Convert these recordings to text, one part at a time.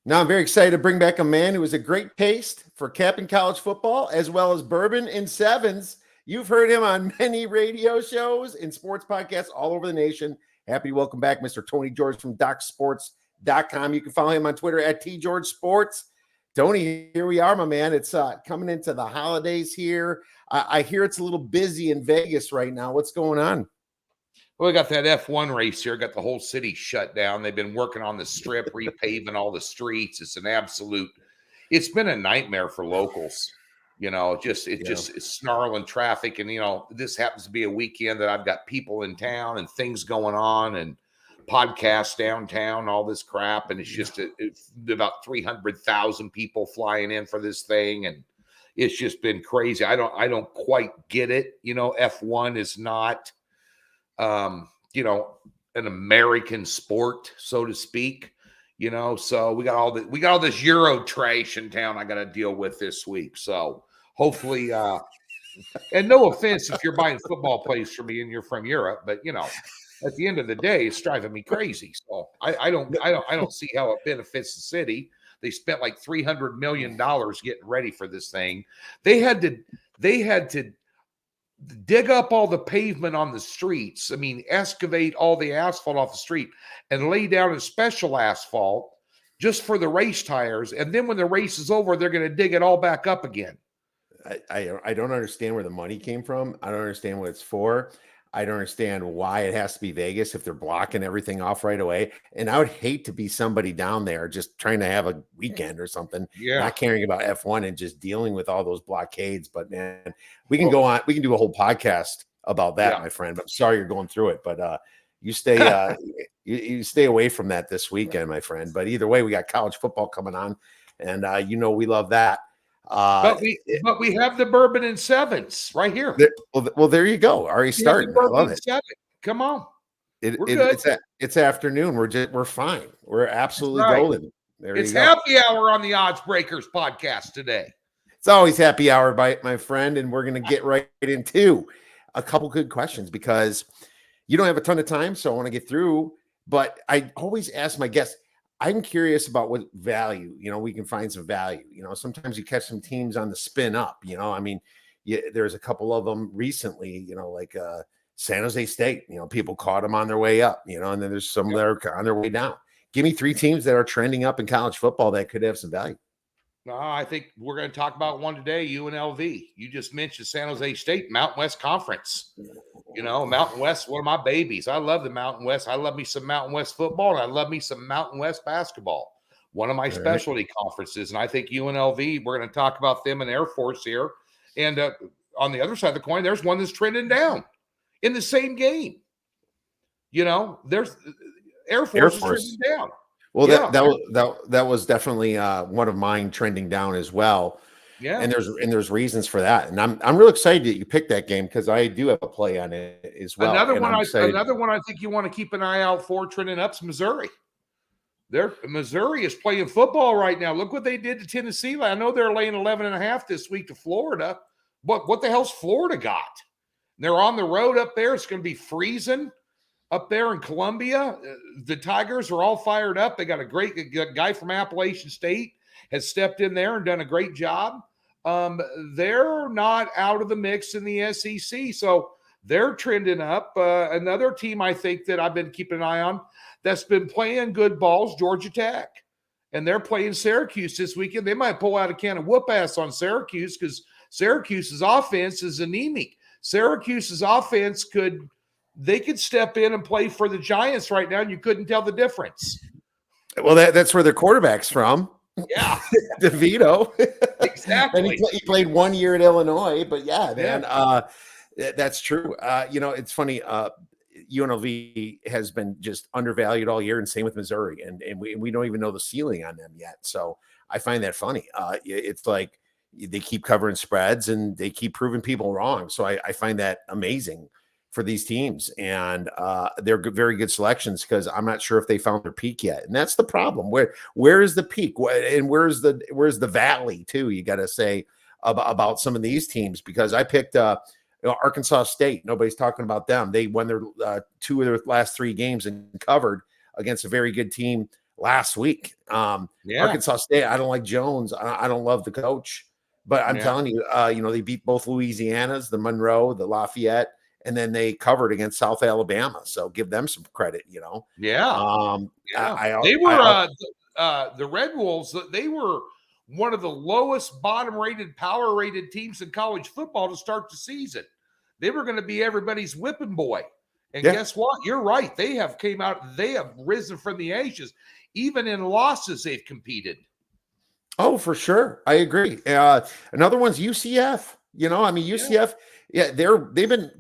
Now I'm very excited to bring back a man who has a great taste for capping college football as well as bourbon and sevens. You've heard him on many radio shows and sports podcasts all over the nation. Happy to welcome back Mr. Tony George from DocSports.com. You can follow him on Twitter at TGeorgeSports. Tony, here we are, my man. It's coming into the holidays here. I hear it's a little busy in Vegas right now. What's going on? Well, we got that F1 race here. Got the whole city shut down. They've been working on the strip, repaving all the streets. It's been a nightmare for locals. It's snarling traffic. And, this happens to be a weekend that I've got people in town and things going on and podcasts downtown, all this crap. And it's about 300,000 people flying in for this thing. And it's just been crazy. I don't quite get it. F1 is not, an American sport, so to speak, so we got all this Euro trash in town I got to deal with this week. So hopefully, and no offense if you're buying football plays for me and you're from Europe, but at the end of the day, it's driving me crazy. So I don't see how it benefits the city. They spent like $300 million getting ready for this thing. They had to dig up all the pavement on the streets. I mean, excavate all the asphalt off the street and lay down a special asphalt just for the race tires. And then when the race is over, they're going to dig it all back up again. I don't understand where the money came from. I don't understand what it's for. I don't understand why it has to be Vegas if they're blocking everything off right away. And I would hate to be somebody down there just trying to have a weekend or something, not caring about F1 and just dealing with all those blockades. But man, we can go on. We can do a whole podcast about that, my friend. But I'm sorry you're going through it. But you stay you stay away from that this weekend, my friend. But either way, we got college football coming on, and we love that. But we have the bourbon and sevens right here. Well, there you go. Already starting. I love it. Come on. It's afternoon. We're fine. We're absolutely golden. It's happy hour on the Odds Breakers podcast today. It's always happy hour, my friend, and we're going to get right into a couple good questions because you don't have a ton of time, so I want to get through. But I always ask my guests. I'm curious about what value, we can find some value. Sometimes you catch some teams on the spin up, there's a couple of them recently, like San Jose State, people caught them on their way up, and then there's some that are on their way down. Give me 3 teams that are trending up in college football that could have some value. No, I think we're going to talk about one today, UNLV. You just mentioned San Jose State, Mountain West Conference. Mountain West, one of my babies. I love the Mountain West. I love me some Mountain West football, and I love me some Mountain West basketball. One of my specialty conferences, and I think UNLV, we're going to talk about them in Air Force here. And on the other side of the coin, there's one that's trending down in the same game. There's Air Force is trending down. Well, that was definitely one of mine trending down as well. Yeah, and there's reasons for that, and I'm real excited that you picked that game because I do have a play on it as well. Another one I think you want to keep an eye out for trending up's Missouri. Missouri is playing football right now. Look what they did to Tennessee. I know they're laying 11.5 this week to Florida. What the hell's Florida got? They're on the road up there. It's going to be freezing up there in Columbia. The Tigers are all fired up. They got a great guy from Appalachian State has stepped in there and done a great job. They're not out of the mix in the SEC, so they're trending up. Another team I think that I've been keeping an eye on that's been playing good balls, Georgia Tech, and they're playing Syracuse this weekend. They might pull out a can of whoop ass on Syracuse because Syracuse's offense is anemic. Syracuse's offense could step in and play for the Giants right now, and you couldn't tell the difference. Well, that's where their quarterback's from. Yeah. DeVito. Exactly. And he played 1 year at Illinois, but man, that's true. It's funny. UNLV has been just undervalued all year, and same with Missouri, and we don't even know the ceiling on them yet. So I find that funny. It's like they keep covering spreads and they keep proving people wrong. So I find that amazing for these teams, and they're very good selections because I'm not sure if they found their peak yet, and that's the problem. Where is the peak, and where's the valley too? You got to say about some of these teams because I picked Arkansas State. Nobody's talking about them. They won their 2 of their last 3 games and covered against a very good team last week. Yeah. Arkansas State, I don't like Jones. I don't love the coach, but I'm telling you, they beat both Louisianas, the Monroe, the Lafayette, and then they covered against South Alabama. So give them some credit, Yeah. Yeah. I They were the Red Wolves, they were one of the lowest bottom rated, power rated teams in college football to start the season. They were going to be everybody's whipping boy. And guess what? You're right. They have risen from the ashes. Even in losses, they've competed. Oh, for sure. I agree. Another one's UCF. UCF, they've been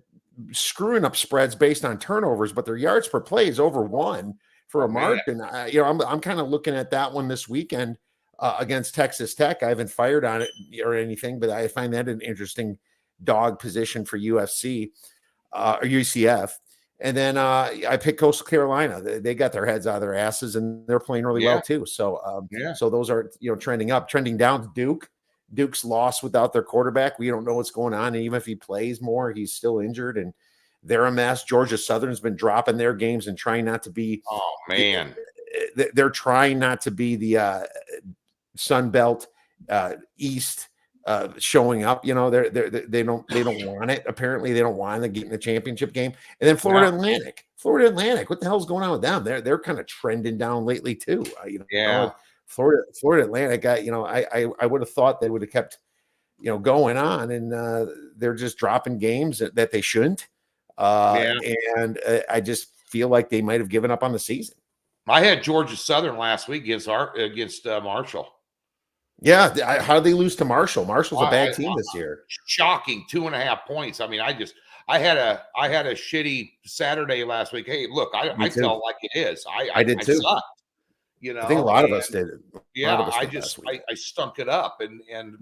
screwing up spreads based on turnovers, but their yards per play is over 1 for a mark. And I'm kind of looking at that one this weekend against Texas Tech. I haven't fired on it or anything, but I find that an interesting dog position for UFC or UCF. And then I picked Coastal Carolina. They got their heads out of their asses, and they're playing really well too. So, so those are trending up. Trending down to Duke. Duke's lost without their quarterback. We don't know what's going on. And even if he plays more, he's still injured, and they're a mess. Georgia Southern's been dropping their games and trying not to be. Oh man, they're trying not to be the Sun Belt East. Showing up, they don't want it. Apparently, they don't want to get in the championship game. And then Florida Atlantic, what the hell's going on with them? They're kind of trending down lately too. Florida Atlantic. I would have thought they would have kept, going on, and they're just dropping games that they shouldn't. And I just feel like they might have given up on the season. I had Georgia Southern last week against Marshall. Yeah, how did they lose to Marshall? Marshall's a bad team this year. Shocking, 2.5 points. I mean, I had a shitty Saturday last week. Hey, look, I felt like it is. I did too. Sucked, I think a lot of us did. I stunk it up,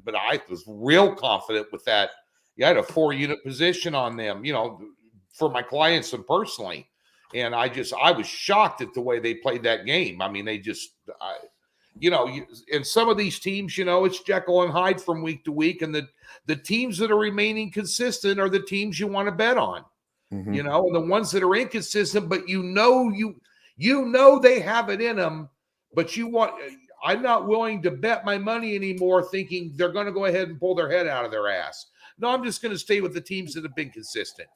but I was real confident with that. I had a 4-unit position on them, for my clients and personally, and I was shocked at the way they played that game. I mean, they just. And some of these teams, it's Jekyll and Hyde from week to week. And the teams that are remaining consistent are the teams you want to bet on, and the ones that are inconsistent, but they have it in them, but I'm not willing to bet my money anymore thinking they're going to go ahead and pull their head out of their ass. No, I'm just going to stay with the teams that have been consistent.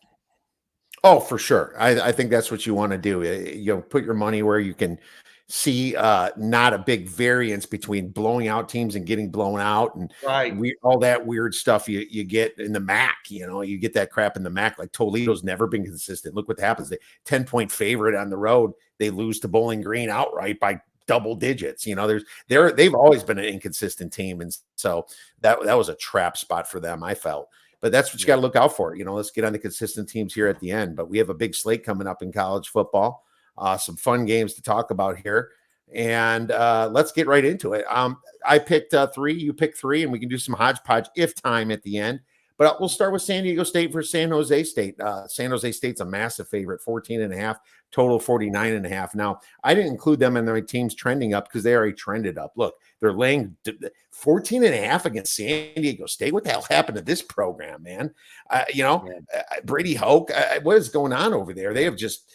Oh, for sure. I think that's what you want to do. Put your money where you can see not a big variance between blowing out teams and getting blown out, and all that weird stuff you get in the MAC. You get that crap in the MAC. Like Toledo's never been consistent. Look what happens. They 10-point favorite on the road. They lose to Bowling Green outright by double digits. They've always been an inconsistent team, and so that was a trap spot for them, I felt. But that's what you got to look out for. Let's get on the consistent teams here at the end. But we have a big slate coming up in college football. Some fun games to talk about here, and let's get right into it. I picked 3, you picked 3, and we can do some hodgepodge if time at the end. But we'll start with San Diego State versus San Jose State. San Jose State's a massive favorite, 14.5, total 49.5. Now, I didn't include them in their teams trending up because they already trended up. Look, they're laying 14.5 against San Diego State. What the hell happened to this program, man? Brady Hoke, what is going on over there? They have just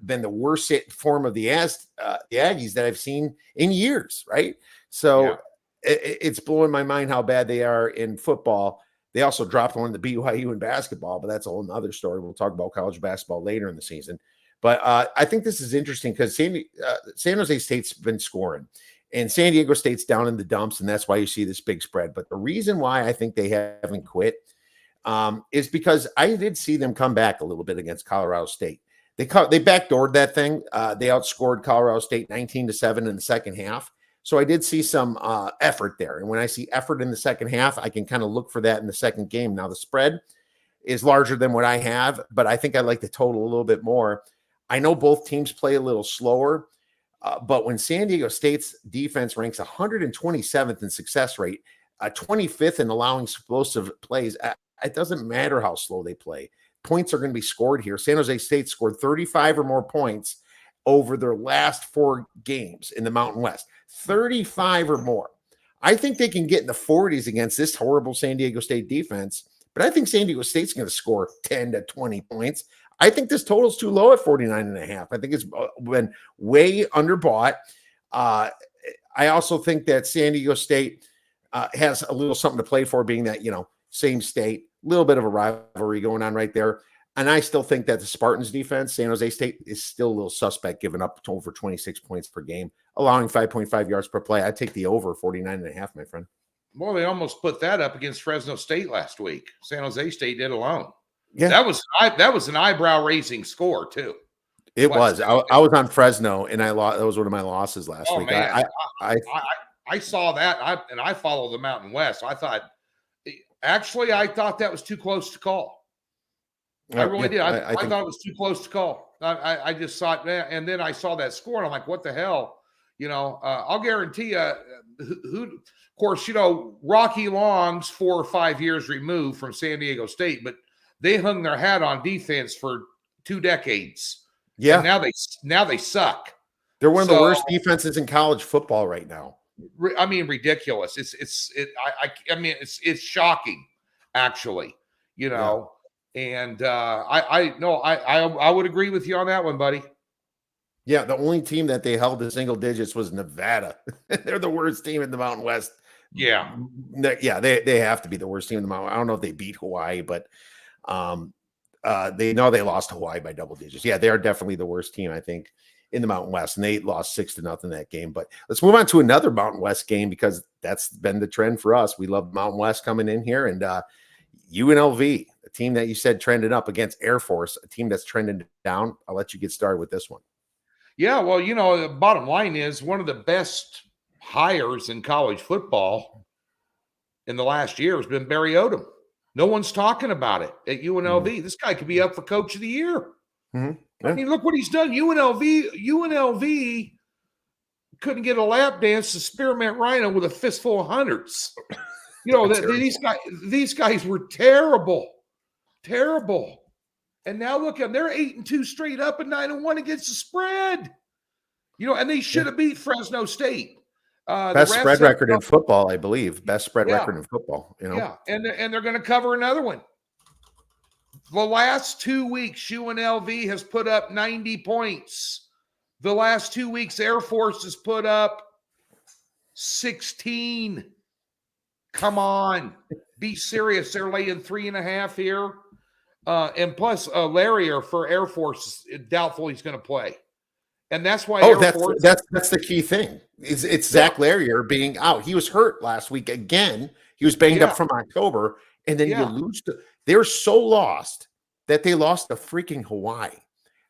been the worst form of the Aggies that I've seen in years, right? So it's blowing my mind how bad they are in football. They also dropped one to BYU in basketball, but that's a whole nother story. We'll talk about college basketball later in the season. But I think this is interesting because San Jose State's been scoring, and San Diego State's down in the dumps, and that's why you see this big spread. But the reason why I think they haven't quit is because I did see them come back a little bit against Colorado State. They backdoored that thing. They outscored Colorado State 19-7 in the second half. So I did see some effort there. And when I see effort in the second half, I can kind of look for that in the second game. Now, the spread is larger than what I have, but I think I like the total a little bit more. I know both teams play a little slower, but when San Diego State's defense ranks 127th in success rate, 25th in allowing explosive plays, it doesn't matter how slow they play. Points are going to be scored here. San Jose State scored 35 or more points over their last 4 games in the Mountain West. 35 or more. I think they can get in the 40s against this horrible San Diego State defense, but I think San Diego State's going to score 10 to 20 points. I think this total's too low at 49.5. I think it's been way underbought. I also think that San Diego State has a little something to play for, being that, same state, a little bit of a rivalry going on right there. And I still think that the Spartans defense, San Jose State, is still a little suspect, giving up over 26 points per game, allowing 5.5 yards per play. I take the over 49.5, my friend. Well, they almost put that up against Fresno State last week. San Jose State did alone. Yeah, that was an eyebrow raising score too. It was. I was on Fresno, and I lost. That was one of my losses last week. Man. I saw that, and I follow the Mountain West. I thought that was too close to call. I really did. I thought it was too close to call. I just thought, and then I saw that score, and I'm like, what the hell? I'll guarantee you, of course, Rocky Long's 4 or 5 years removed from San Diego State, but they hung their hat on defense for 2 decades. Yeah. And now they suck. They're one of the worst defenses in college football right now. I mean, ridiculous. It's shocking, actually. Yeah. And I would agree with you on that one, buddy. Yeah, the only team that they held to single digits was Nevada. They're the worst team in the Mountain West. Yeah. Yeah, they have to be the worst team in the Mountain. I don't know if they beat Hawaii, but they know they lost Hawaii by double digits. Yeah, they are definitely the worst team, I think, in the Mountain West, and they lost 6-0 that game. But let's move on to another Mountain West game, because that's been the trend for us. We love Mountain West coming in here, and UNLV, a team that you said trended up, against Air Force, a team that's trending down. I'll let you get started with this one. Yeah, well, the bottom line is, one of the best hires in college football in the last year has been Barry Odom. No one's talking about it at UNLV. Mm-hmm. This guy could be up for Coach of the Year. Mm-hmm. Yeah. I mean, look what he's done. UNLV couldn't get a lap dance to Spearmint Rhino with a fistful of hundreds. These guys were terrible. And now look at them. They're 8-2 straight up and 9-1 against the spread. And they should have beat Fresno State. Best spread record in football, I believe. Best spread record in football. Yeah, and they're going to cover another one. The last 2 weeks, UNLV has put up 90 points. The last 2 weeks, Air Force has put up 16. Come on. Be serious. They're laying 3.5 here. And plus, Larrier for Air Force is doubtful he's going to play. And that's why that's the key thing. It's Zach Larrier being out. He was hurt last week again. He was banged up from October. And then you lose they're so lost that they lost to freaking Hawaii.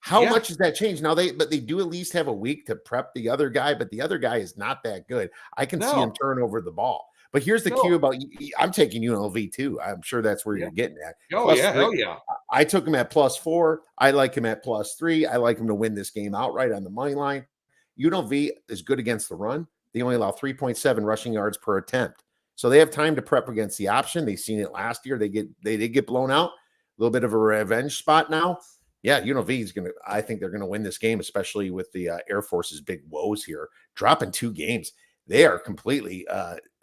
How much has that changed? Now they do at least have a week to prep the other guy, but the other guy is not that good. I can see him turn over the ball. But here's the cue about I'm taking UNLV too. I'm sure that's where you're getting at. Oh, yeah, hell yeah. I took him at +4. I like him at +3. I like him to win this game outright on the money line. UNLV is good against the run. They only allow 3.7 rushing yards per attempt. So they have time to prep against the option. They've seen it last year. They did get blown out. A little bit of a revenge spot now. Yeah, UNLV is I think they're going to win this game, especially with the Air Force's big woes here. Dropping 2 games. They are completely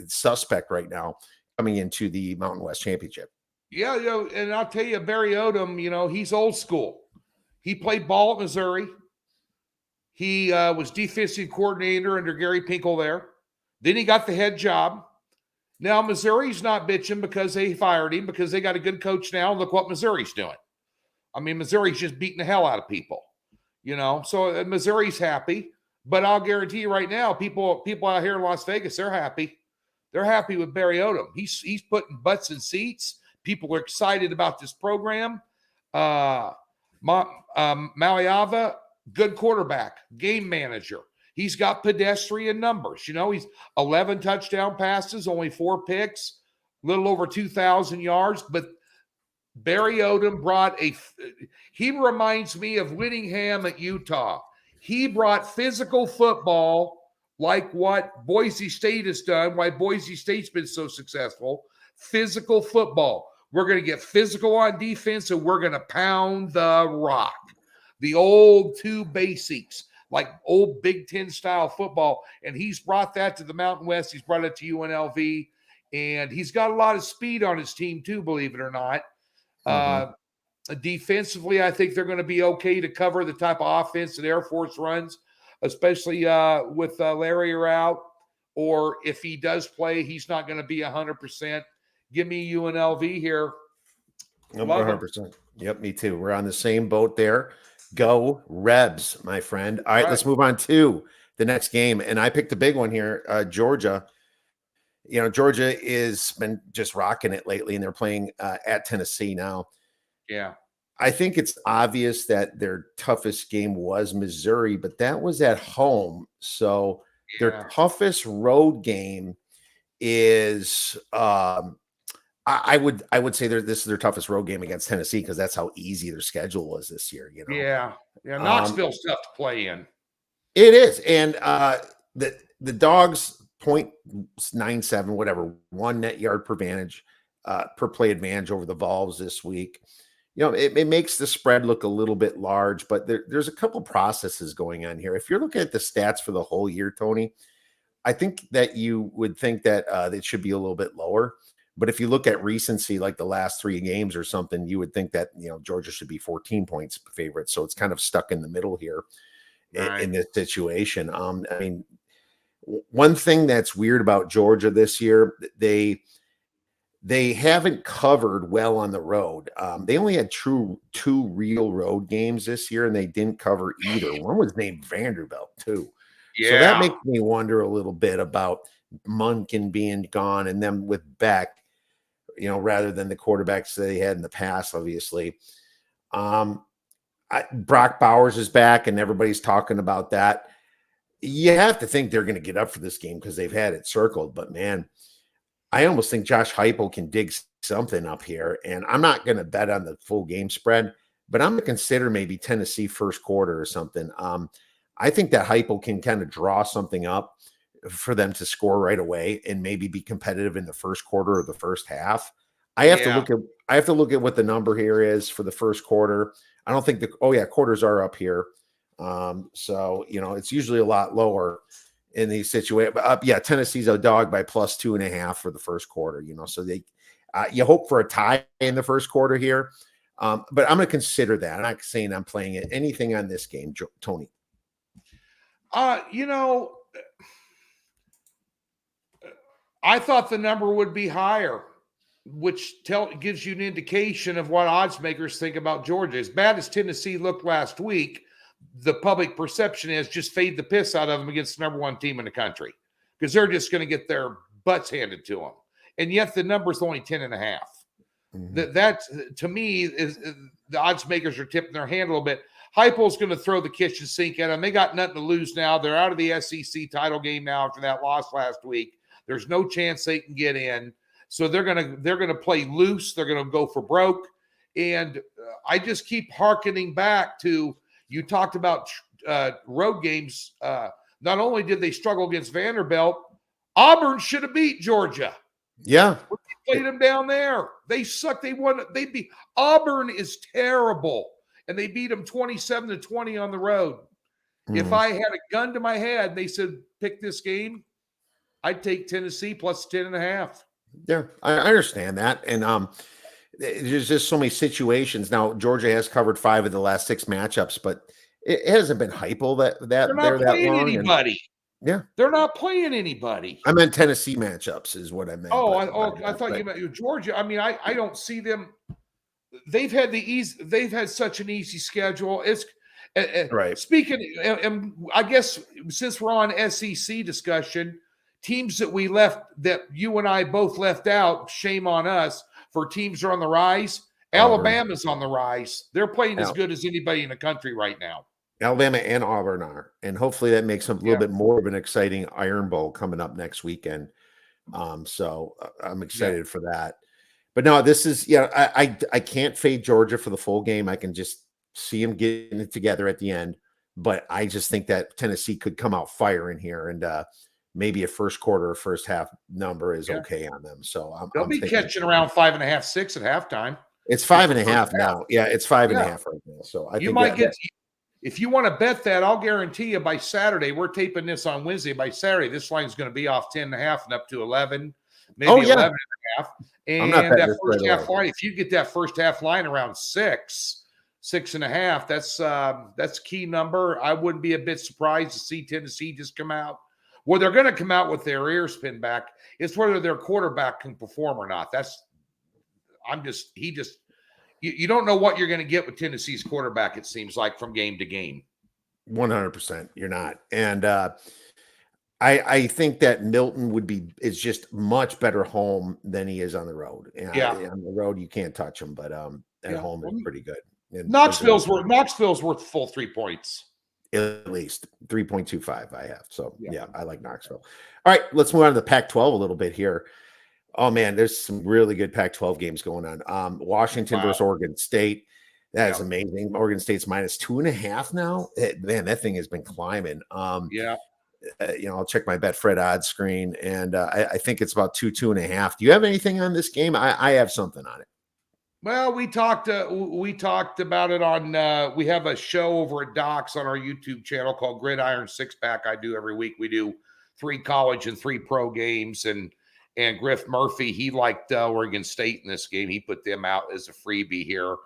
suspect right now coming into the Mountain West Championship. Yeah, and I'll tell you, Barry Odom, he's old school. He played ball at Missouri. He was defensive coordinator under Gary Pinkel there. Then he got the head job. Now, Missouri's not bitching because they fired him, because they got a good coach now. Look what Missouri's doing. I mean, Missouri's just beating the hell out of people, So Missouri's happy. But I'll guarantee you right now, people out here in Las Vegas, they're happy. They're happy with Barry Odom. He's putting butts in seats. People are excited about this program. Maliava, good quarterback, game manager. He's got pedestrian numbers. He's 11 touchdown passes, only 4 picks, a little over 2,000 yards. But Barry Odom he reminds me of Whittingham at Utah. He brought physical football, like what Boise State has done, why Boise State's been so successful. Physical football. We're going to get physical on defense, and we're going to pound the rock. The old 2 basics, like old Big Ten style football. And he's brought that to the Mountain West. He's brought it to UNLV. And he's got a lot of speed on his team too, believe it or not. Defensively, I think they're going to be okay to cover the type of offense that Air Force runs. especially with Larry out, or if he does play, he's not going to be 100%. Give me UNLV here. I'm 100%. Yep, me too. We're on the same boat there. Go Rebs, my friend. All right, let's move on to the next game. And I picked a big one here, Georgia. Georgia is been just rocking it lately, and they're playing at Tennessee now. Yeah. I think it's obvious that their toughest game was Missouri, but that was at home. So their toughest road game is I would say this is their toughest road game against Tennessee because that's how easy their schedule was this year. Yeah. Knoxville's tough to play in. It is, and the Dogs 0.97, whatever, 1 net yard per play advantage over the Vols this week. It makes the spread look a little bit large, but there's a couple processes going on here. If you're looking at the stats for the whole year, Tony, I think that you would think that it should be a little bit lower. But if you look at recency, like the last 3 games or something, you would think that, Georgia should be 14 points favorite. So it's kind of stuck in the middle here in this situation. I mean, one thing that's weird about Georgia this year, they haven't covered well on the road. They only had 2 real road games this year, and they didn't cover either. One was named Vanderbilt, too. Yeah. So that makes me wonder a little bit about Munkin being gone and them with Beck, rather than the quarterbacks they had in the past, obviously. Brock Bowers is back, and everybody's talking about that. You have to think they're going to get up for this game because they've had it circled. But, man, I almost think Josh Heupel can dig something up here. And I'm not going to bet on the full game spread, but I'm going to consider maybe Tennessee first quarter or something. I think that Heupel can kind of draw something up for them to score right away and maybe be competitive in the first quarter or the first half. I have to look at what the number here is for the first quarter. I don't think quarters are up here. So, it's usually a lot lower in these situations. But Tennessee's a dog by plus 2.5 for the first quarter, so they, you hope for a tie in the first quarter here. But I'm going to consider that. I'm not saying I'm playing it. Anything on this game, Tony? I thought the number would be higher, which gives you an indication of what odds makers think about Georgia. As bad as Tennessee looked last week, the public perception is just fade the piss out of them against the number 1 team in the country because they're just going to get their butts handed to them. And yet the number's only 10.5. Mm-hmm. That to me is the odds makers are tipping their hand a little bit. Heupel's going to throw the kitchen sink at them. They got nothing to lose now. They're out of the SEC title game now after that loss last week. There's no chance they can get in. So they're gonna play loose. They're gonna go for broke. And I just keep hearkening back to, you talked about road games. Not only did they struggle against Vanderbilt, Auburn should have beat Georgia. Yeah. They played them down there. They sucked. They won. Auburn is terrible. And they beat them 27-20 on the road. Mm. If I had a gun to my head and they said, pick this game, I'd take Tennessee plus 10.5. Yeah, I understand that. And there's just so many situations. Now, Georgia has covered 5 of the last 6 matchups, but it hasn't been Heupel that they're not playing anybody. Yeah. They're not playing anybody. I meant Tennessee matchups is what I meant. I thought you meant Georgia. I mean, I don't see them. They've had such an easy schedule. It's right. Speaking, and I guess since we're on SEC discussion, teams that you and I both left out, shame on us, for teams that are on the rise. Alabama's on the rise. They're playing as good as anybody in the country right now. Alabama and Auburn are, and hopefully that makes them a little bit more of an exciting Iron Bowl coming up next weekend. So I'm excited for that. But no, this is, I can't fade Georgia for the full game. I can just see them getting it together at the end. But I just think that Tennessee could come out firing here, and maybe a first quarter or first half number is okay on them. So they'll be catching around 5.5, 6 at halftime. It's 5.5 now. Yeah, it's 5.5 right now. So I think might get. If you want to bet that, I'll guarantee you by Saturday. We're taping this on Wednesday. By Saturday, this line's going to be off 10.5 and up to 11, maybe 11.5. And that first half line, if you get that first half line around 6, 6.5. That's a key number. I wouldn't be a bit surprised to see Tennessee just come out. Well, they're going to come out with their ears pinned back. It's whether their quarterback can perform or not. You don't know what you're going to get with Tennessee's quarterback, it seems like, from game to game. 100%. You're not. And I think that Milton is just much better home than he is on the road. And on the road, you can't touch him, but at home, it's pretty good. And Knoxville's worth full 3 points. At least 3.25 I have. So, yeah, I like Knoxville. All right, let's move on to the Pac-12 a little bit here. Oh, man, there's some really good Pac-12 games going on. Washington versus Oregon State. That is amazing. Oregon State's minus 2.5 now. Man, that thing has been climbing. I'll check my Betfred odds screen, and I think it's about 2.5. Do you have anything on this game? I have something on it. Well, we talked about it on. We have a show over at Docs on our YouTube channel called Gridiron Six Pack. I do every week. We do 3 college and 3 pro games, and Griff Murphy, he liked Oregon State in this game. He put them out as a freebie here.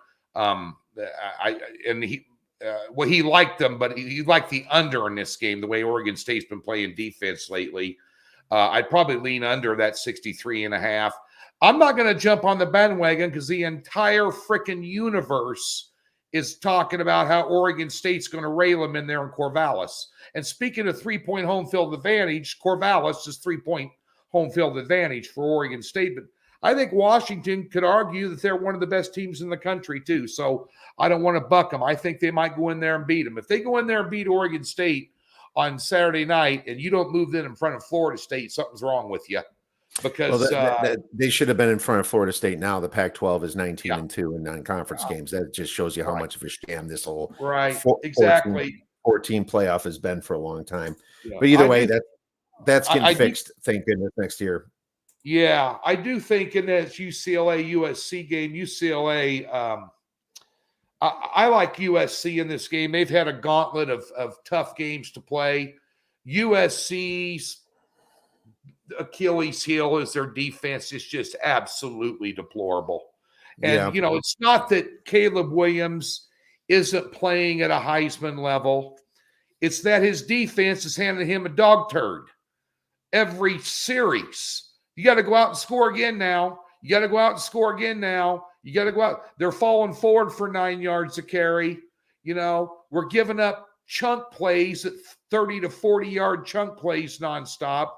He liked them, but he liked the under in this game, the way Oregon State's been playing defense lately. I'd probably lean under that 63.5. I'm not going to jump on the bandwagon because the entire freaking universe is talking about how Oregon State's going to rail them in there in Corvallis. And speaking of 3-point home field advantage, Corvallis is 3-point home field advantage for Oregon State. But I think Washington could argue that they're one of the best teams in the country too. So I don't want to buck them. I think they might go in there and beat them. If they go in there and beat Oregon State on Saturday night and you don't move them in front of Florida State, something's wrong with you. Because they should have been in front of Florida State now. The Pac-12 is 19-2 in non-conference games. That just shows you how much of a sham this whole 14 playoff has been for a long time. Yeah. But either way, that's getting fixed, thank goodness, next year. Yeah, I do think in that UCLA-USC game, UCLA, I like USC in this game. They've had a gauntlet of tough games to play. USC's Achilles heel is their defense is just absolutely deplorable. And, it's not that Caleb Williams isn't playing at a Heisman level. It's that his defense is handing him a dog turd every series. You got to go out and score again now. You got to go out and score again now. You got to go out. They're falling forward for 9 yards a carry. We're giving up chunk plays at 30 to 40-yard chunk plays nonstop.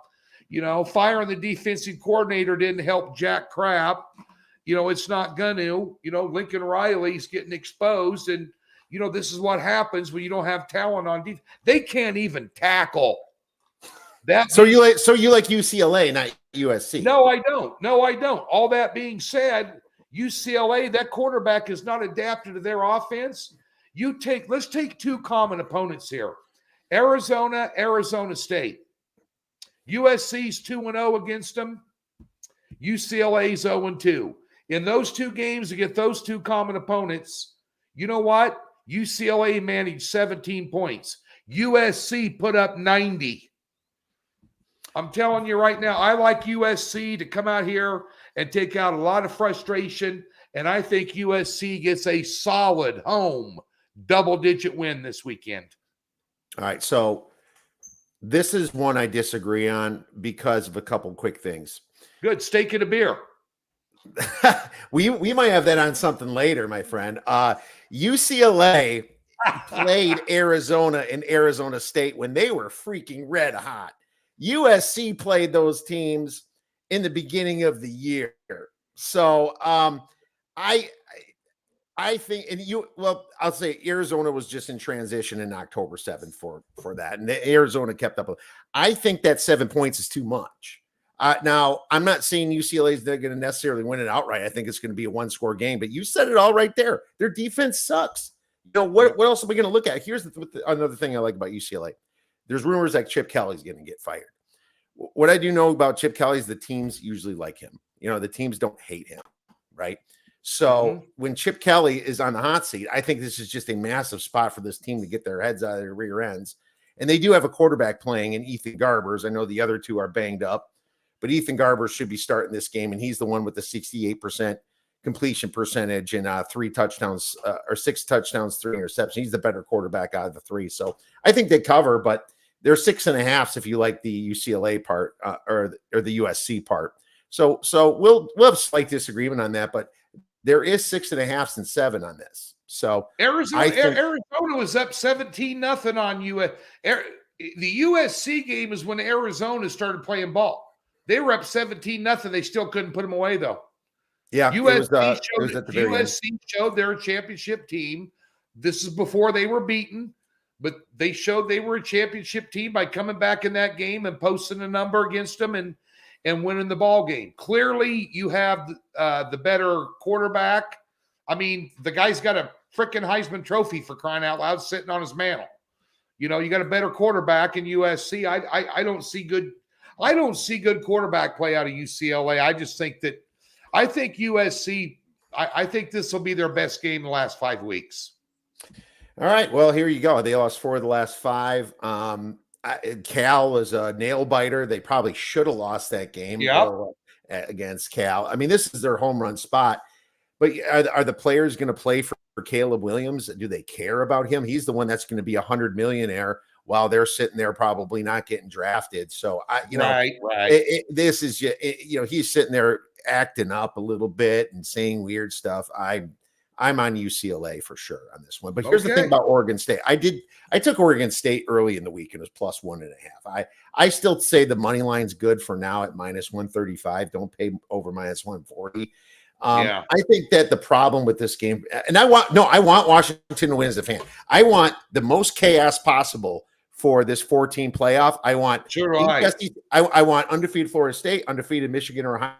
Firing the defensive coordinator didn't help jack crap. It's not going to. Lincoln Riley's getting exposed, and this is what happens when you don't have talent on defense. They can't even tackle. So you like UCLA, not USC? No, I don't. All that being said, UCLA, that quarterback is not adapted to their offense. Let's take 2 common opponents here: Arizona State. USC's 2-0 against them. UCLA's 0-2. In those 2 games against those 2 common opponents, you know what? UCLA managed 17 points. USC put up 90. I'm telling you right now, I like USC to come out here and take out a lot of frustration, and I think USC gets a solid home double-digit win this weekend. All right, so this is one I disagree on because of a couple quick things. Good. Steak and a beer. we might have that on something later, my friend. UCLA played Arizona and Arizona State when they were freaking red hot. USC played those teams in the beginning of the year. So I think, I'll say Arizona was just in transition in October 7th for that. And Arizona kept up. I think that 7 points is too much. Now, I'm not saying UCLA is going to necessarily win it outright. I think it's going to be a 1-score game, but you said it all right there. Their defense sucks. What else are we going to look at? Here's another thing I like about UCLA. There's rumors that Chip Kelly's going to get fired. What I do know about Chip Kelly is the teams usually like him. The teams don't hate him, right? So when Chip Kelly is on the hot seat, I think this is just a massive spot for this team to get their heads out of their rear ends. And they do have a quarterback playing in Ethan Garbers. I know the other 2 are banged up, but Ethan Garbers should be starting this game, and he's the one with the 68% completion percentage and 3 touchdowns or 6 touchdowns, 3 interceptions. He's the better quarterback out of the 3. So I think they cover, but they're 6.5 if you like the UCLA part or the USC part. So we'll have slight disagreement on that, but there is 6.5 and 7 on this. So Arizona was up 17-0 on US. The USC game is when Arizona started playing ball. They were up 17-0. They still couldn't put them away though. Yeah, USC showed they're a championship team. This is before they were beaten, but they showed they were a championship team by coming back in that game and posting a number against them and winning the ball game. Clearly, you have the better quarterback. I mean, the guy's got a freaking Heisman Trophy for crying out loud sitting on his mantle. You know, you got a better quarterback in USC. I don't see good. I don't see good quarterback play out of UCLA. I think USC. I think this will be their best game in the last 5 weeks. All right. Well, here you go. They lost 4 of the last 5. Cal was a nail biter. They probably should have lost that game against Cal. I mean, this is their home run spot. But are the players going to play for Caleb Williams? Do they care about him? He's the one that's going to be $100 millionaire while they're sitting there probably not getting drafted. So this is he's sitting there acting up a little bit and saying weird stuff. I'm on UCLA for sure on this one. But here's the thing about Oregon State. I took Oregon State early in the week and it was +1.5. I still say the money line's good for now at -135. Don't pay over -140. I think that the problem with this game, and I want Washington to win as a fan. I want the most chaos possible for this 14 playoff. I want I want undefeated Florida State, undefeated Michigan or Ohio.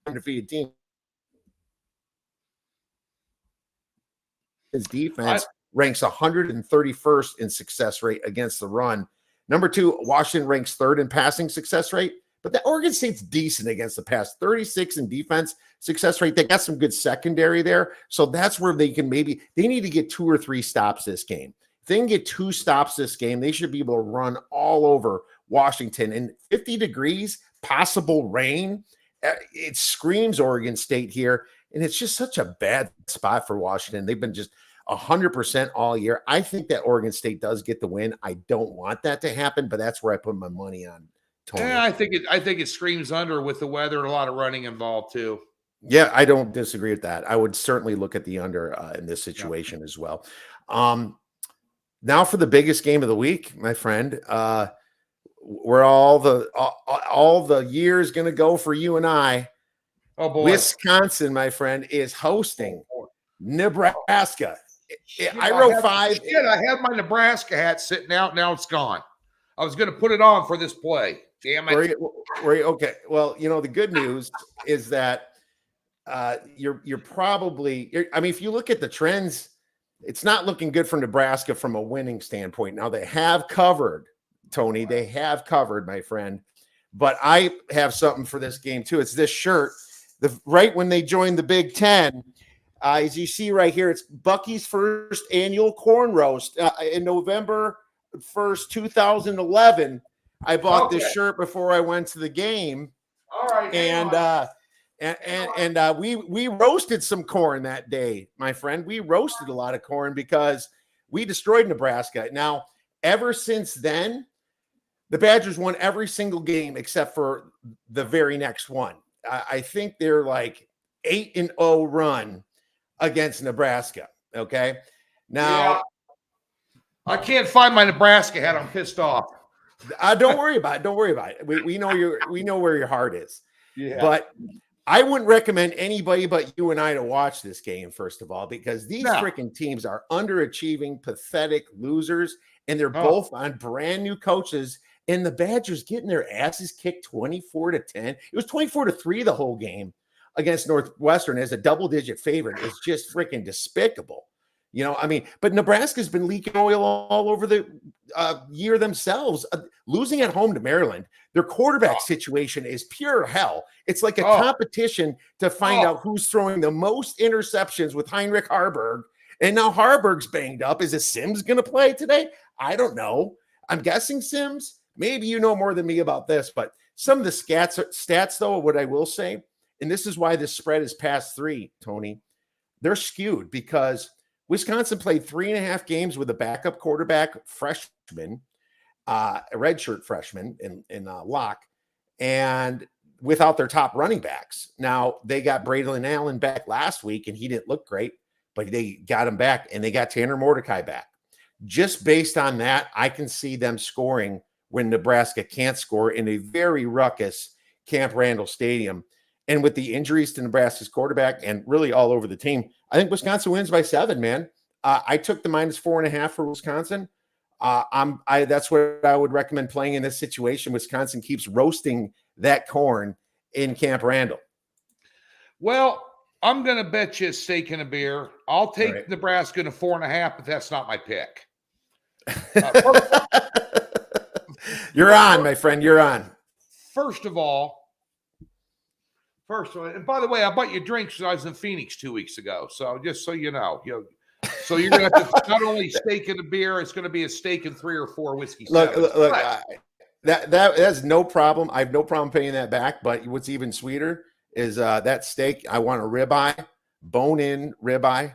Undefeated team. His defense ranks 131st in success rate against the run. Number 2, Washington ranks 3rd in passing success rate, but the Oregon State's decent against the pass. 36 in defense success rate. They got some good secondary there, so that's where they need to get 2 or 3 stops this game. If they can get 2 stops this game, they should be able to run all over Washington. And 50 degrees, possible rain. It screams Oregon State here, and it's just such a bad spot for Washington. They've been just 100% all year. I think that Oregon State does get the win. I don't want that to happen, but that's where I put my money on, Tony. Yeah, I think it screams under with the weather and a lot of running involved too. Yeah, I don't disagree with that. I would certainly look at the under in this situation as well. Now for the biggest game of the week, my friend. Where all the years going to go for you and I. Oh boy, Wisconsin, my friend, is hosting Nebraska. I wrote 5. I had my Nebraska hat sitting out. Now it's gone. I was going to put it on for this play. Damn it. Okay. Well, the good news is that you're probably. I mean, if you look at the trends, it's not looking good for Nebraska from a winning standpoint. Now they have covered. Tony, they have covered, my friend. But I have something for this game too. It's this shirt. Right when they joined the Big Ten, as you see right here, it's Bucky's first annual corn roast in November 1st, 2011. I bought this shirt before I went to the game. All right, and we roasted some corn that day, my friend. We roasted a lot of corn because we destroyed Nebraska. Now, ever since then, the Badgers won every single game except for the very next one. I think they're like 8-0 run against Nebraska. Okay. Now I can't find my Nebraska hat. I'm pissed off. Don't worry about it. Don't worry about it. We know where your heart is. Yeah. But I wouldn't recommend anybody but you and I to watch this game, first of all, because these freaking teams are underachieving, pathetic losers, and they're both on brand new coaches. And the Badgers getting their asses kicked 24-10. It was 24-3 the whole game against Northwestern as a double-digit favorite. It's just freaking despicable. I mean, but Nebraska's been leaking oil all over year themselves. Losing at home to Maryland, their quarterback situation is pure hell. It's like a competition to find out who's throwing the most interceptions with Heinrich Harburg. And now Harburg's banged up. Is it Sims going to play today? I don't know. I'm guessing Sims. Maybe you know more than me about this, but some of the stats though, what I will say, and this is why this spread is past 3, Tony, they're skewed because Wisconsin played 3.5 games with a backup quarterback freshman, a redshirt freshman in Locke, and without their top running backs. Now, they got Braylon Allen back last week, and he didn't look great, but they got him back, and they got Tanner Mordecai back. Just based on that, I can see them scoring when Nebraska can't score in a very ruckus Camp Randall Stadium. And with the injuries to Nebraska's quarterback and really all over the team, I think Wisconsin wins by 7, man. I took the -4.5 for Wisconsin. That's what I would recommend playing in this situation. Wisconsin keeps roasting that corn in Camp Randall. Well, I'm going to bet you a steak and a beer. I'll take Nebraska to 4.5, but that's not my pick. You're on, my friend. You're on. First of all, and by the way, I bought you drinks when I was in Phoenix 2 weeks ago. So just so you know, so you're going to have to not only steak and a beer, it's going to be a steak and 3 or 4 whiskey. Look, that has no problem. I have no problem paying that back. But what's even sweeter is that steak. I want a ribeye, bone-in ribeye.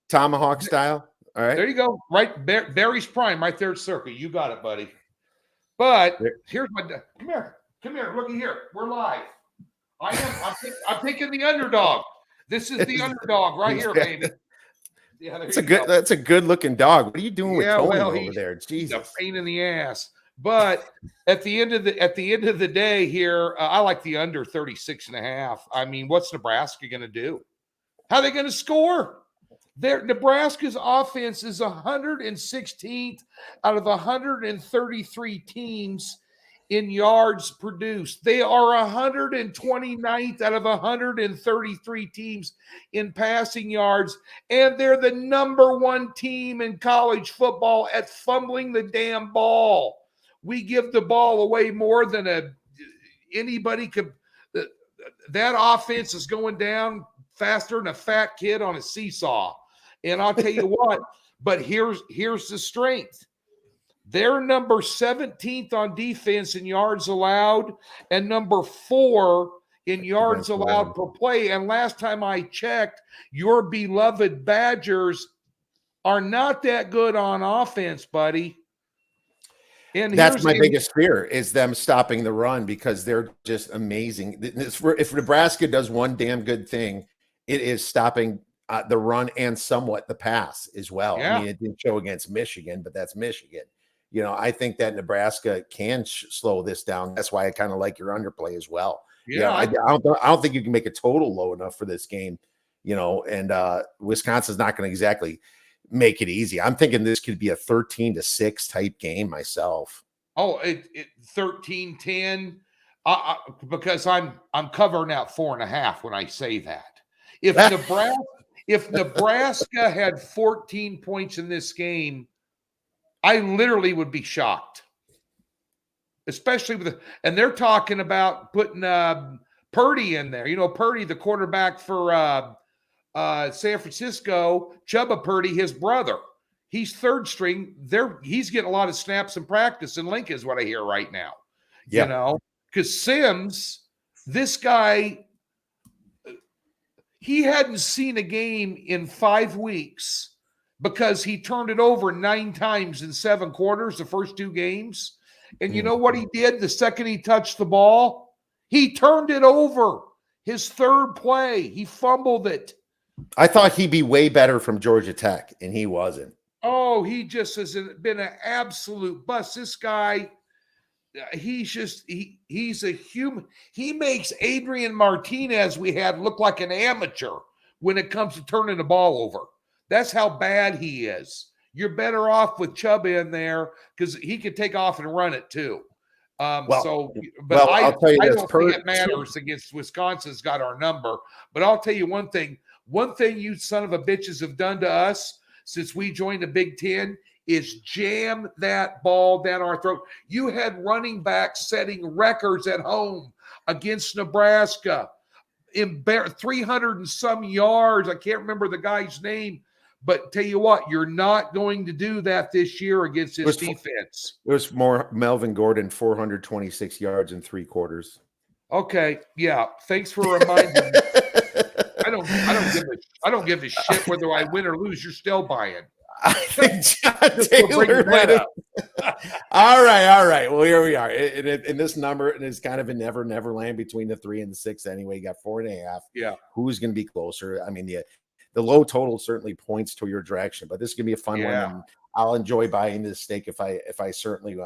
Tomahawk style. All right, there you go. Right, Barry's Prime, right there at Circa. You got it, buddy. But here's my come here. Looky here. We're live. I'm picking the underdog. This is the underdog right here, baby. Yeah, that's a good looking dog. What are you doing with Tony over there? Jesus, a pain in the ass. But at the end of the day here, I like the under 36.5. I mean, what's Nebraska going to do? How are they going to score? Nebraska's offense is 116th out of 133 teams in yards produced. They are 129th out of 133 teams in passing yards, and they're the number 1 team in college football at fumbling the damn ball. We give the ball away more than anybody could. That offense is going down faster than a fat kid on a seesaw. And I'll tell you what, but here's the strength. They're number 17th on defense in yards allowed and number 4 in yards allowed per play. And last time I checked, your beloved Badgers are not that good on offense, buddy. And that's my biggest fear is them stopping the run because they're just amazing. If Nebraska does one damn good thing, it is stopping the run and somewhat the pass as well. Yeah. I mean, it didn't show against Michigan, but that's Michigan. I think that Nebraska can slow this down. That's why I kind of like your underplay as well. Yeah, I don't think you can make a total low enough for this game. And Wisconsin's not going to exactly make it easy. I'm thinking this could be a 13-6 type game myself. Oh, 13-10. Because I'm covering out 4.5 when I say that. If Nebraska had 14 points in this game, I literally would be shocked. Especially and they're talking about putting Purdy in there. Purdy, the quarterback for San Francisco, Chubba Purdy, his brother. He's third string. He's getting a lot of snaps in practice in Lincoln is what I hear right now. Yeah. Because Sims, this guy, he hadn't seen a game in 5 weeks because he turned it over 9 times in 7 quarters, the first 2 games. And you know what he did the second he touched the ball? He turned it over. His third play, he fumbled it. I thought he'd be way better from Georgia Tech, and he wasn't. Oh, he just has been an absolute bust. This guy, he's a human. He makes Adrian Martinez we had look like an amateur when it comes to turning the ball over. That's how bad he is. You're better off with Chubb in there because he could take off and run it too. I don't think it matters against Wisconsin's got our number. But I'll tell you one thing. One thing you son of a bitches have done to us since we joined the Big Ten is jam that ball down our throat. You had running backs setting records at home against Nebraska. 300 and some yards. I can't remember the guy's name, but tell you what, you're not going to do that this year against this defense. It was more Melvin Gordon, 426 yards in 3 quarters. Okay, yeah. Thanks for reminding me. I don't give a shit whether I win or lose. You're still buying. I think John Taylor might have. All right. Well, here we are. In this number, and it's kind of a never land between the 3 and the 6 anyway. You got 4.5. Yeah. Who's going to be closer? I mean, the low total certainly points to your direction, but this is going to be a fun one. And I'll enjoy buying this stake if I certainly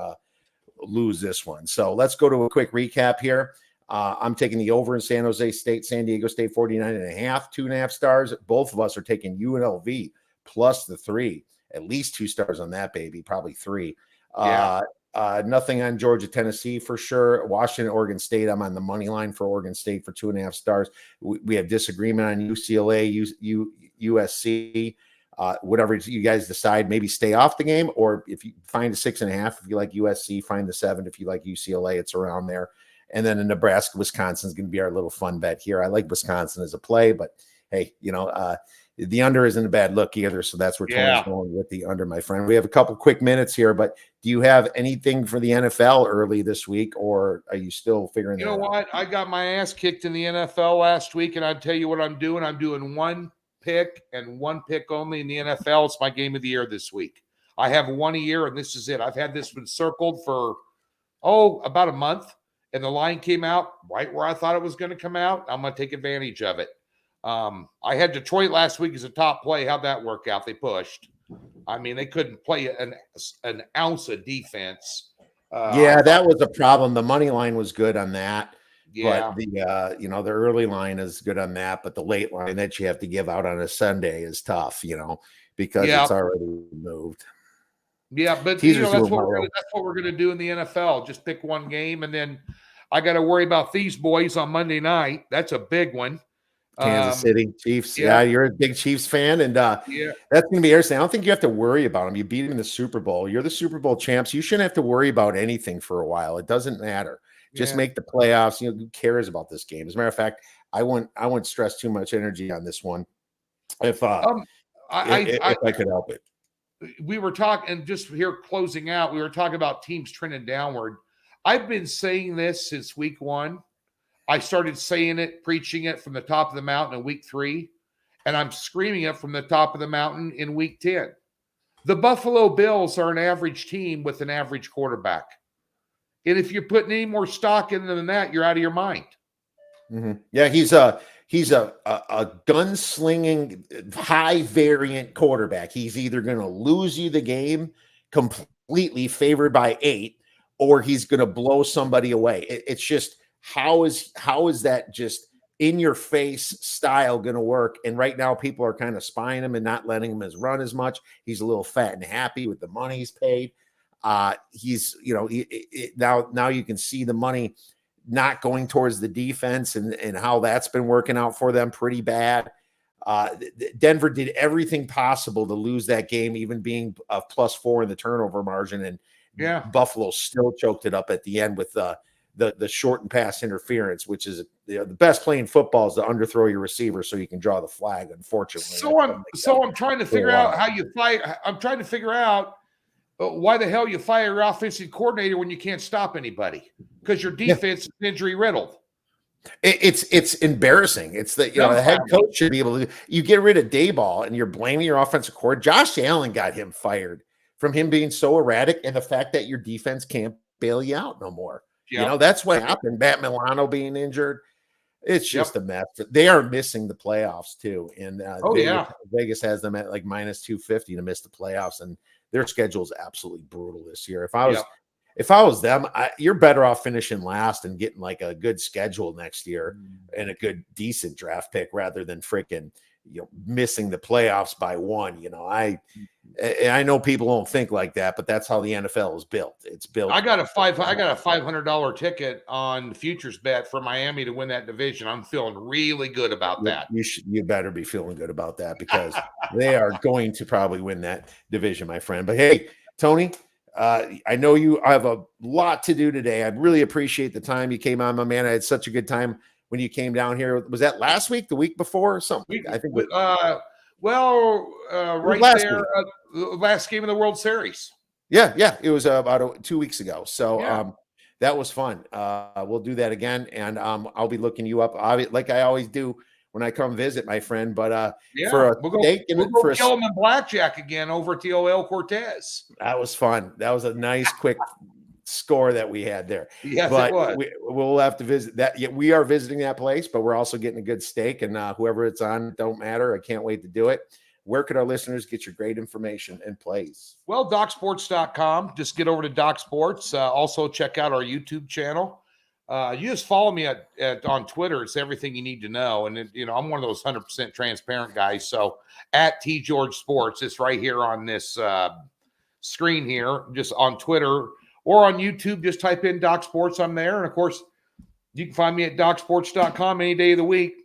lose this one. So let's go to a quick recap here. I'm taking the over in San Jose State, San Diego State, 49.5, 2.5 stars. Both of us are taking UNLV plus the 3, at least 2 stars on that baby, probably 3. Nothing on Georgia, Tennessee for sure. Washington, Oregon State. I'm on the money line for Oregon State for 2.5 stars. We have disagreement on UCLA, USC. Whatever you guys decide, maybe stay off the game, or if you find a 6.5, if you like USC, find the 7. If you like UCLA, it's around there. And then in Nebraska, Wisconsin is going to be our little fun bet here. I like Wisconsin as a play, but hey, the under isn't a bad look either. So that's where Tony's going with the under, my friend. We have a couple quick minutes here, but do you have anything for the NFL early this week, or are you still figuring that out? You know what? I got my ass kicked in the NFL last week, and I'll tell you what I'm doing. I'm doing 1 pick and 1 pick only in the NFL. It's my game of the year this week. I have 1 a year, and this is it. I've had this one circled for, about a month. And the line came out right where I thought it was going to come out. I'm going to take advantage of it. I had Detroit last week as a top play. How'd that work out? They pushed. I mean, they couldn't play an ounce of defense. That was a problem. The money line was good on that. Yeah. But the early line is good on that, but the late line that you have to give out on a Sunday is tough, because it's already moved. Yeah, but that's what we're going to do in the NFL. Just pick one game, and then I got to worry about these boys on Monday night. That's a big one. Kansas City Chiefs. Yeah, you're a big Chiefs fan, and that's going to be interesting. I don't think you have to worry about them. You beat them in the Super Bowl. You're the Super Bowl champs. You shouldn't have to worry about anything for a while. It doesn't matter. Just make the playoffs. Who cares about this game? As a matter of fact, I wouldn't stress too much energy on this one if I could help it. We were talking, and just here closing out, we were talking about teams trending downward. I've been saying this since week 1. I started saying it, preaching it from the top of the mountain in week 3, and I'm screaming it from the top of the mountain in week 10. The Buffalo Bills are an average team with an average quarterback. And if you're putting any more stock in them than that, you're out of your mind. Mm-hmm. Yeah, he's a gunslinging, high variant quarterback. He's either going to lose you the game completely, favored by 8, or he's going to blow somebody away. It's just how is that just in your face style going to work? And right now, people are kind of spying him and not letting him run as much. He's a little fat and happy with the money he's paid. He's now you can see the money not going towards the defense and how that's been working out for them pretty bad. Denver did everything possible to lose that game, even being a +4 in the turnover margin. And Buffalo still choked it up at the end with the short and pass interference, which is the best play in football is to underthrow your receiver so you can draw the flag, unfortunately. So I'm trying to figure out how you fight. I'm trying to figure out why the hell you fire your offensive coordinator when you can't stop anybody, because your defense is injury riddled. It's embarrassing. It's that the head coach should be able to. You get rid of Dayball and you're blaming your offensive coordinator. Josh Allen got him fired from him being so erratic and the fact that your defense can't bail you out no more. Yep. That's what happened. Matt Milano being injured. It's just a mess. They are missing the playoffs too, and Vegas has them at like -250 to miss the playoffs, and their schedule is absolutely brutal this year. If I was them, you're better off finishing last and getting like a good schedule next year and a good decent draft pick rather than freaking missing the playoffs by one. I know people don't think like that, but that's how the NFL is built. It's built. I got a $500 ticket on the futures bet for Miami to win that division. I'm feeling really good about that. You better be feeling good about that, because they are going to probably win that division, my friend. But hey, Tony, I know you have a lot to do today. I really appreciate the time you came on, my man. I had such a good time when you came down here. Was that last week, the week before, or something? I think. Right there, last game of the World Series. Yeah, it was about 2 weeks ago. So that was fun. We'll do that again, and I'll be looking you up, like I always do when I come visit, my friend. But for a steak and we'll go kill him in blackjack again over at the OL Cortez. That was fun. That was a nice, quick score that we had there. Yes, but it was. We'll have to visit that. Yeah, we are visiting that place, but we're also getting a good steak, and whoever it's on, don't matter. I can't wait to do it. Where could our listeners get your great information and plays? Well, DocSports.com. Just get over to Doc Sports. Also, check out our YouTube channel. You just follow me on Twitter. It's everything you need to know. And, I'm one of those 100% transparent guys. So, at TGeorgeSports, it's right here on this screen here, just on Twitter or on YouTube. Just type in Doc Sports. I'm there. And, of course, you can find me at DocSports.com any day of the week.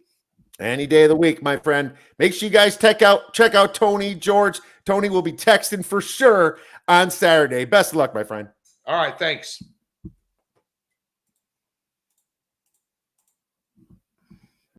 Any day of the week, my friend. Make sure you guys check out Tony George. Tony will be texting for sure on Saturday. Best of luck, my friend. All right, thanks.